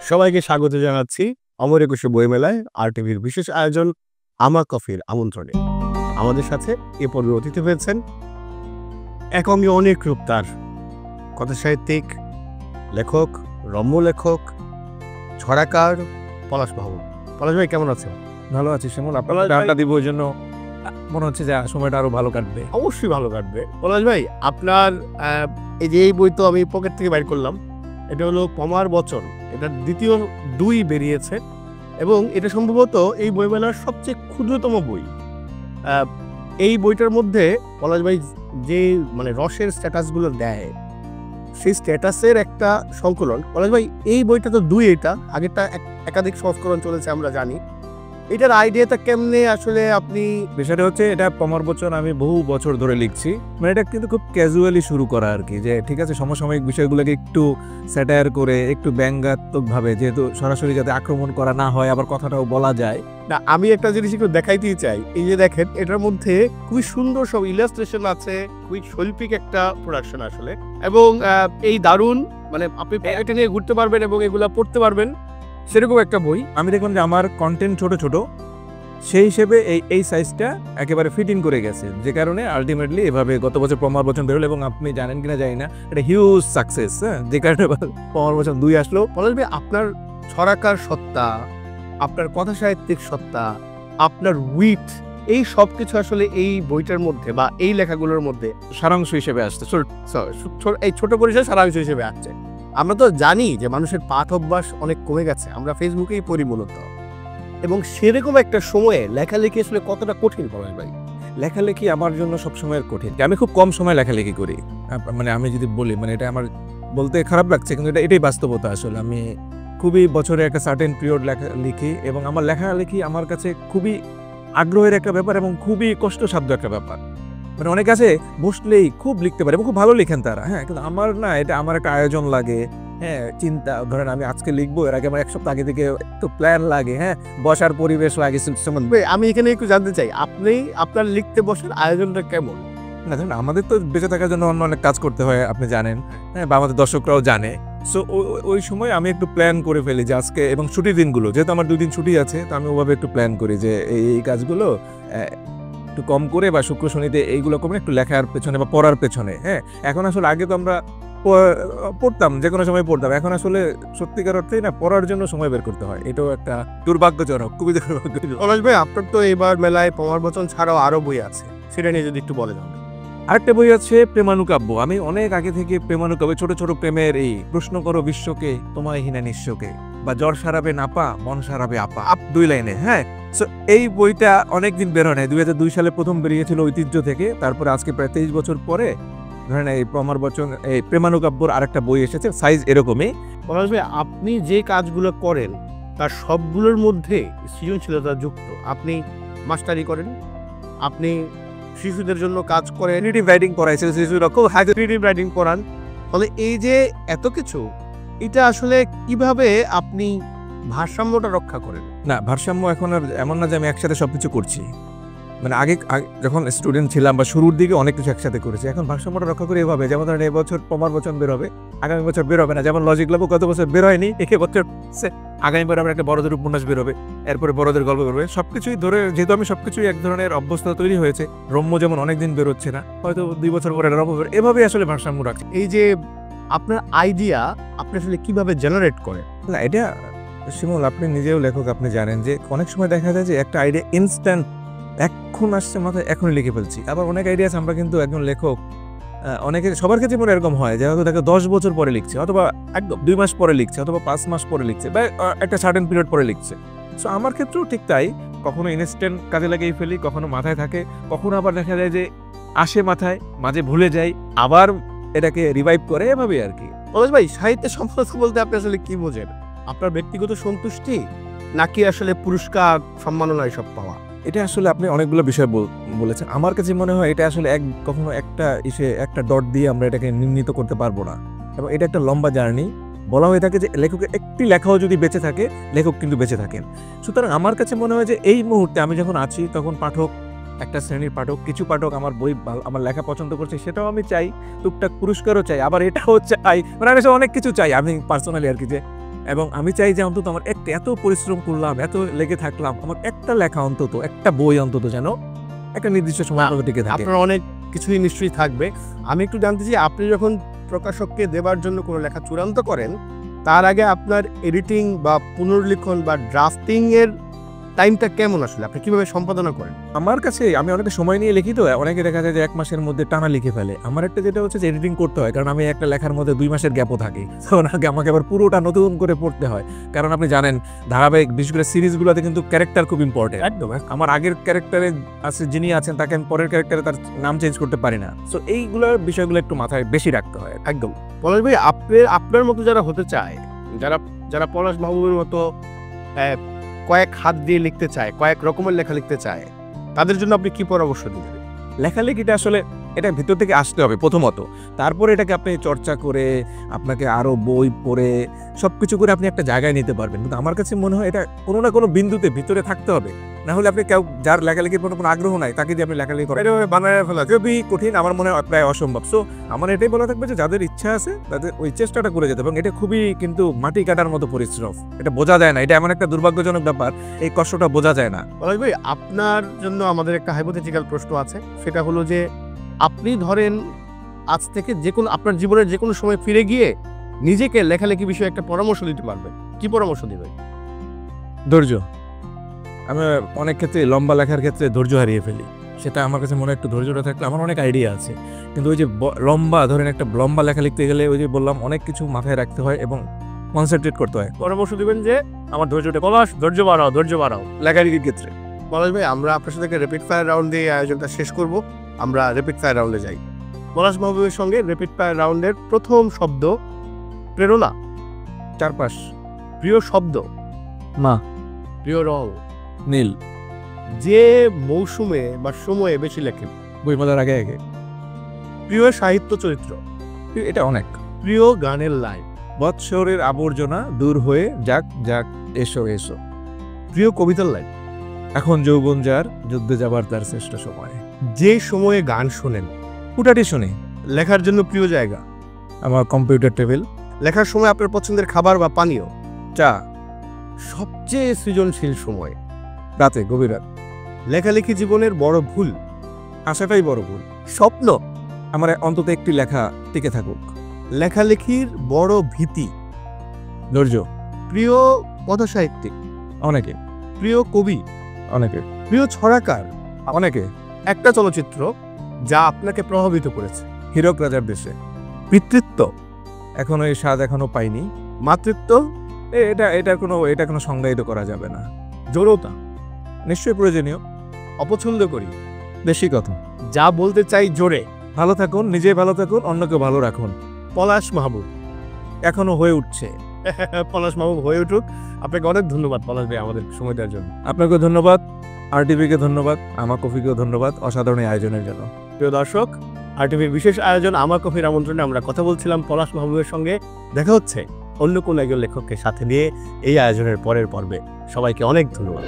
সবাইকে স্বাগত জানাচ্ছি অমর একুশে বইমেলায় আর টিভির বিশেষ আয়োজন আমার কফির আমন্ত্রণে। আমাদের সাথে এ পর্বে অতিথি হয়েছেন একঙ্গে অনেক রূপ তার কথা সাহিত্যিক, লেখক, রম্য লেখক, ছড়াকার পলাশ বাবু। পলাশ ভাই কেমন আছেন? ভালো আছি শ্যামল। আপনার আড্ডা দিব ওই জন্য মনে হচ্ছে যে সময়টা আরো ভালো কাটবে। অবশ্যই ভালো কাটবে। পলাশ ভাই, আপনার এই যে এই বই তো আমি পকেট থেকে বাইর করলাম, এটা হলো পমার বচন। এটা দ্বিতীয় 2 বেরিয়েছে এবং এটা সম্ভবত এই বইমেলার সবচেয়ে ক্ষুদ্রতম বই। এই বইটার মধ্যে পলাশ ভাই যে রসের স্ট্যাটাসগুলো দেয়, সেই স্ট্যাটাসের একটা সংকলন। পলাশ ভাই, এই বইটা তো 2, এটা আগেরটা একাধিক সংস্করণ চলেছে আমরা জানি। এটার আইডিয়াটা কেমনে আসলে আপনি? বিষয়টা হচ্ছে এটা পমার বচন আমি বহু বছর ধরে লিখছি। এটা কিন্তু খুব ক্যাজুয়ালি শুরু করা আর কি, যে ঠিক আছে সমসাময়িক বিষয়গুলোকে একটু স্যাটায়ার করে, একটু ব্যঙ্গাত্মকভাবে, যেহেতু সরাসরি যাতে আক্রমণ করা না হয়, আবার কথাটাও বলা যায় না। আমি একটা জিনিস একটু দেখাইতেই চাই। এই যে দেখেন, এটার মধ্যে খুবই সুন্দর সব ইলাস্ট্রেশন আছে, খুবই শৈল্পিক একটা প্রোডাকশন আসলে। এবং এই দারুণ, আপনি এটা নিয়ে ঘুরতে পারবেন এবং এগুলা পড়তে পারবেন, সেরকম একটা বই। আমি দেখলাম যে আমার কন্টেন্ট ছোট ছোট, সেই হিসেবে এই সাইজটা একেবারে ফিট ইন করে গেছে, যে কারণে আলটিমেটলি এভাবে গত বছর পমার বচন বেরোলো। এবং আপনি জানেন কিনা জানি না, এটা হিউজ সাকসেস, যে কারণে পমার বচন 2 আসলো। পলাশ ভাই, আপনার ছড়াকার সত্তা, আপনার কথা সাহিত্যিক সত্তা, আপনার উইট, এই সব কিছু আসলে এই বইটার মধ্যে বা এই লেখাগুলোর মধ্যে সারাংশ হিসেবে আসছে, এই ছোট পরিসর সারাংশ হিসেবে আসছে। আমরা তো জানি যে মানুষের পাঠ অভ্যাস অনেক কমে গেছে, আমরা ফেসবুকেই পড়ি মূলত। এবং সেরকম একটা সময়ে লেখালেখি আসলে কতটা কঠিন পলাশ ভাই? লেখালেখি আমার জন্য সবসময়ের কঠিন। আমি খুব কম সময় লেখালেখি করি। আমি যদি বলি, এটা আমার বলতে খারাপ লাগছে, কিন্তু এটাই বাস্তবতা। আসলে আমি খুবই বছরে একটা সার্টেন পিরিয়ড লিখি, এবং আমার লেখালেখি আমার কাছে খুবই আগ্রহের একটা ব্যাপার এবং খুবই কষ্টসাধ্য একটা ব্যাপার। অনেক আছে বসলেই খুব লিখতে পারে এবং খুব ভালো লিখেন তারা, কিন্তু আমার না, এটা আমার একটা আয়োজন লাগে, চিন্তা। ধরেন আমি আজকে লিখবো, এর আগে আমার 1 সপ্তাহ আগে থেকে একটু প্ল্যান লাগে, বসার পরিবেশ লাগে। আমি এখানে একটু জানতে চাই, আপনি আপনার লিখতে বসার আয়োজনটা কেমন? না, ধরেন আমাদের তো বেঁচে থাকার জন্য অনেক কাজ করতে হয়, আপনি জানেন, বা আমাদের দর্শকরাও জানে। সো ওই সময় আমি একটু প্ল্যান করে ফেলি যে আজকে, এবং ছুটির দিনগুলো, যেহেতু আমার 2 দিন ছুটি আছে, তো আমি ওভাবে একটু প্ল্যান করি যে এই কাজগুলো একটু কম করে, বা শুক্র শনিতে এইগুলো কমে একটু লেখার পেছনে বা পড়ার পেছনে। এখন আসলে আগে তো আমরা পড়তাম, যে কোনো সময় পড়তাম, এখন আসলে সত্যিকার অর্থেই না, পড়ার জন্য সময় বের করতে হয়। এটাও একটা দুর্ভাগ্যজনক, খুবই দুর্ভাগ্যজনক। পলাশ ভাই, আপনার তো এবার মেলায় পমার বচন ছাড়াও আরো বই আছে, সেটা নিয়ে যদি একটু বলে দাও। আরেকটা বই আছে প্রেমানুকাব্য। আমি অনেক আগে থেকে প্রেমানুকাব্য, ছোট ছোট প্রেমের, এই প্রশ্ন করো বিশ্বকে, তোমায় হিনা নিঃস্বকে, বা জ্বর সারাবে নাপা, মন সারাবে আপা, 2 লাইনে। সো এই বইটা অনেকদিন বের হয় নাই। 2002 সালে প্রথম বেরিয়েছিল ঐতিহ্য থেকে। তারপরে আজকে প্রায় 23 বছর পরে ধরেন এই পমার বচন, এই প্রেমানুকাব্যর আরেকটা বই এসেছে, সাইজ এরকমই। পলাশ ভাই, আপনি যে কাজগুলো করেন তার সবগুলোর মধ্যে সৃজনশীলতা যুক্ত। আপনি মাস্টারি করেন, আপনি শিশুদের জন্য কাজ করেন, ক্রিয়েটিভ রাইটিং করাইছে, শিশুরা খুব ক্রিয়েটিভ রাইটিং করান। ফলে এই যে এত কিছু, এটা আসলে কিভাবে আপনি ভারসাম্যটা রক্ষা করেন? না, ভারসাম্য এখন আর এমন না যে আমি একসাথে সবকিছু করছি। আগে যখন স্টুডেন্ট ছিলাম বা শুরুর দিকে অনেক কিছু একসাথে করেছি। এখন ভারসাম্যটা রক্ষা করি এভাবে, যেমন ধরেন এবছর পমার বচন বের হবে, আগামী বছর বের হবে না। যেমন লজিক লাভ গত বছর বের হয়নি, এবছর আগামী বার একটা বড়দের উপন্যাস বের হবে, এরপরে বড়দের গল্প বের হবে। সবকিছুই ধরে, যেহেতু আমি সবকিছুই এক ধরনের অভ্যস্ততা তৈরি হয়েছে। রম্য যেমন অনেকদিন বেরোচ্ছে না, হয়তো 2 বছর পরে রম্য বের, এভাবেই আসলে ভারসাম্য রাখছে। এই যে আপনার আইডিয়া, আপনি আসলে কিভাবে জেনারেট করেন? না, এটা শিমুল, আপনি নিজেও লেখক, আপনি জানেন যে অনেক সময় দেখা যায় যে একটা আইডিয়া ইনস্ট্যান্ট এখন আসছে মাথায়, এখনই লিখে ফেলছি। আবার অনেক আইডিয়া আছে, আমরা কিন্তু একজন লেখক, সবার ক্ষেত্রে মনে এরকম হয় যে হয়তো তাকে 10 বছর পরে লিখছে, অথবা একদম 2 মাস পরে লিখছে, অথবা 5 মাস পরে লিখছে, বা একটা সার্টেন পিরিয়ড পরে লিখছে। সো আমার ক্ষেত্রেও ঠিক তাই, কখনো ইনস্ট্যান্ট কাজে লাগিয়ে ফেলি, কখনো মাথায় থাকে, কখনো আবার দেখা যায় যে আসে মাথায়, মাঝে ভুলে যাই, আবার এটাকে রিভাইভ করে, এভাবেই আর কি। পলাশ ভাই, সাহিত্যের সফলতা বলতে আপনি আসলে কি বোঝেন? আপনার ব্যক্তিগত সন্তুষ্টি, নাকি আসলে পুরস্কার, সম্মাননা এসব পাওয়া? এটা আসলে আপনি অনেকগুলো বিষয় বলেছেন। আমার কাছে মনে হয় এটা আসলে কখনো একটা ডট দিয়ে আমরা এটাকে নির্ণীত করতে পারবো না, এবং এটা একটা লম্বা জার্নি। বলা হয়ে থাকে যে লেখকের একটি লেখাও যদি বেঁচে থাকে, লেখক কিন্তু বেঁচে থাকেন। সুতরাং আমার কাছে মনে হয় যে এই মুহূর্তে আমি যখন আছি, তখন পাঠক, একটা শ্রেণীর পাঠক, কিছু পাঠক আমার বই, আমার লেখা পছন্দ করছে, সেটাও আমি চাই। টুকটাক পুরস্কারও চাই, আবার এটাও চাই, আমি অনেক কিছু চাই আমি পার্সোনালি আর কি, যে এবং আমি চাই যে অন্তত আমার এত পরিশ্রম করলাম, এত লেগে থাকলাম, আমার একটা লেখা অন্তত, একটা বই অন্তত যেন একটা নির্দিষ্ট সময় টিকে থাকে। আপনার অনেক কিছুই নিশ্চয়ই থাকবে। আমি একটু জানতে চাই, আপনি যখন প্রকাশককে দেবার জন্য কোনো লেখা চূড়ান্ত করেন, তার আগে আপনার এডিটিং বা পুনর্লিখন বা ড্রাফটিং এর টাইমটা কেমন আসলে? আপনি কিভাবে সম্পাদনা করেন? আমার কাছে আমি অনেকটা সময় নিয়ে লিখি তো, অনেকে দেখা যায় যে 1 মাসের মধ্যে টানা লিখে ফেলে। আমার একটা যেটা হচ্ছে যে এডিটিং করতে হয়, কারণ আমি একটা লেখার মধ্যে 2 মাসের গ্যাপও থাকে, তখন আমাকে আবার পুরোটা নতুন করে পড়তে হয়। কারণ আপনি জানেন ধারাবাহিক বিশেষ করে সিরিজগুলোতে কিন্তু ক্যারেক্টার খুব ইম্পর্টেন্ট। একদম। আমার আগের ক্যারেক্টারে আছে যিনি আছেন তাকে আমি পরের ক্যারেক্টারে তার নাম চেঞ্জ করতে পারি না। সো এইগুলোর বিষয়গুলো একটু মাথায় বেশি রাখতে হয়। একদম। পলাশ ভাই, আপনার মতো যারা হতে চায়, যারা পলাশ মাহবুবের মতো কয়েক হাত দিয়ে লিখতে চায়, কয়েক রকমের লেখা লিখতে চায়, তাদের জন্য আপনি কি পরামর্শ দিবেন? লেখালেখিটা আসলে এটা ভিতর থেকে আসতে হবে প্রথমত, তারপরে এটাকে আপনি চর্চা করে আপনাকে আরো বই পড়ে সবকিছু করে আপনি একটা জায়গায় নিতে পারবেন। কিন্তু আমার কাছে মনে হয় এটা কোনো না কোনো বিন্দুতে ভিতরে থাকতে হবে, না হলে আপনি কেউ যার লেখালেখির কোনো আগ্রহ নাই তাকে দিয়ে আপনি লেখালেখি করেন বানায় ফেলা খুবই কঠিন, আমার মনে হয় প্রায় অসম্ভব। সো আমার এটাই বলা থাকবে যে যাদের ইচ্ছা আছে তাদের ওই চেষ্টাটা করে যেতে, এবং এটা খুবই কিন্তু মাটি কাটার মতো পরিশ্রম, এটা বোঝা যায় না, এটা এমন একটা দুর্ভাগ্যজনক ব্যাপার, এই কষ্টটা বোঝা যায় না। পলাশ ভাই, আপনার জন্য আমাদের একটা হাইপোথেটিক্যাল প্রশ্ন আছে, সেটা হলো যে আপনি ধরেন আজ থেকে যে কোনো আপনার জীবনের যে কোনো সময় ফিরে গিয়ে নিজেকে লেখালেখি বিষয়ে একটা পরামর্শ দিতে পারবেন, কি পরামর্শ দিবেন? ধৈর্য। আমি অনেক ক্ষেত্রে লম্বা লেখার ক্ষেত্রে ধৈর্য হারিয়ে ফেলি, সেটা আমার কাছে মনে হয় একটু ধৈর্যটা থাকলে আমার অনেক আইডিয়া আছে, কিন্তু ওই যে লম্বা ধরেন একটা লম্বা লেখা লিখতে গেলে ওই যে বললাম অনেক কিছু মাথায় রাখতে হয় এবং কনসেন্ট্রেট করতে হয়। পরামর্শ দিবেন যে আমার ধৈর্যটা, পলাশ ধৈর্য বাড়াও লেখালেখির ক্ষেত্রে। পলাশ ভাই, আমরা আপনার সাথে র্যাপিড ফায়ার রাউন্ড দিয়ে আয়োজনটা শেষ করব। আমরা র্যাপিড ফায়ার রাউন্ডে যাই। পলাশ মাহবুবের সঙ্গে র্যাপিড ফায়ার রাউন্ডের প্রথম শব্দ প্রেরণা। চারপাশ। প্রিয় শব্দ মা। প্রিয় রং নীল। যে মৌসুমে বা সময়ে বেশি লেখেন? বইমেলার আগে আগে। প্রিয় সাহিত্য চরিত্র? এটা অনেক। প্রিয় গানের লাইন? বৎসরের আবর্জনা দূর হয়ে যাক যাক এসো এসো। প্রিয় কবিতার লাইন? এখন যৌবন যার যুদ্ধে যাবার তার শ্রেষ্ঠ সময়। যে সময়ে গান শোনেন? ফুটাটি শুনি। লেখার জন্য প্রিয় জায়গা? আমার কম্পিউটার টেবিল। লেখার সময় আপনার পছন্দের খাবার বা পানীয়? চা। সবচেয়ে সৃজনশীল সময়? রাতে, গভীর রাত। লেখালেখি জীবনের বড় ভুল? আশাটাই বড় ভুল। স্বপ্ন? আমার অন্তত একটি লেখা টিকে থাকুক। লেখালেখির বড় ভীতি? ধৈর্য। প্রিয় কথাসাহিত্যিক? অনেকে। প্রিয় কবি? অনেকে। প্রিয় ছড়াকার? অনেকে। একটা চলচ্চিত্র যা আপনাকে প্রভাবিত করেছে? হীরক রাজার দেশে। পিতৃত্ব? এখনো এই স্বাদ এখনো পাইনি। মাতৃত্ব? এটা কোনো সংজ্ঞায়িত করা যাবে না। জড়তা? নিশ্চয়ই প্রয়োজনীয়। অপছন্দ করি? বেশি কথা। যা বলতে চাই জোরে? ভালো থাকুন, নিজে ভালো থাকুন, অন্যকে ভালো রাখুন। পলাশ মাহবুব এখনো হয়ে উঠছে। পলাশ মাহবুব হয়ে উঠুক। আপনাকে অনেক ধন্যবাদ পলাশ ভাই আমাদের সময় দেওয়ার জন্য। আপনাকে ধন্যবাদ, RTVকে ধন্যবাদ, আমার কফিকেও ধন্যবাদ অসাধারণ এই আয়োজনের জন্য। প্রিয় দর্শক, RTVর বিশেষ আয়োজন আমার কফির আমন্ত্রণে আমরা কথা বলছিলাম পলাশ মাহবুবের সঙ্গে। দেখা হচ্ছে অন্য কোনো একজন লেখককে সাথে নিয়ে এই আয়োজনের পরের পর্বে। সবাইকে অনেক ধন্যবাদ।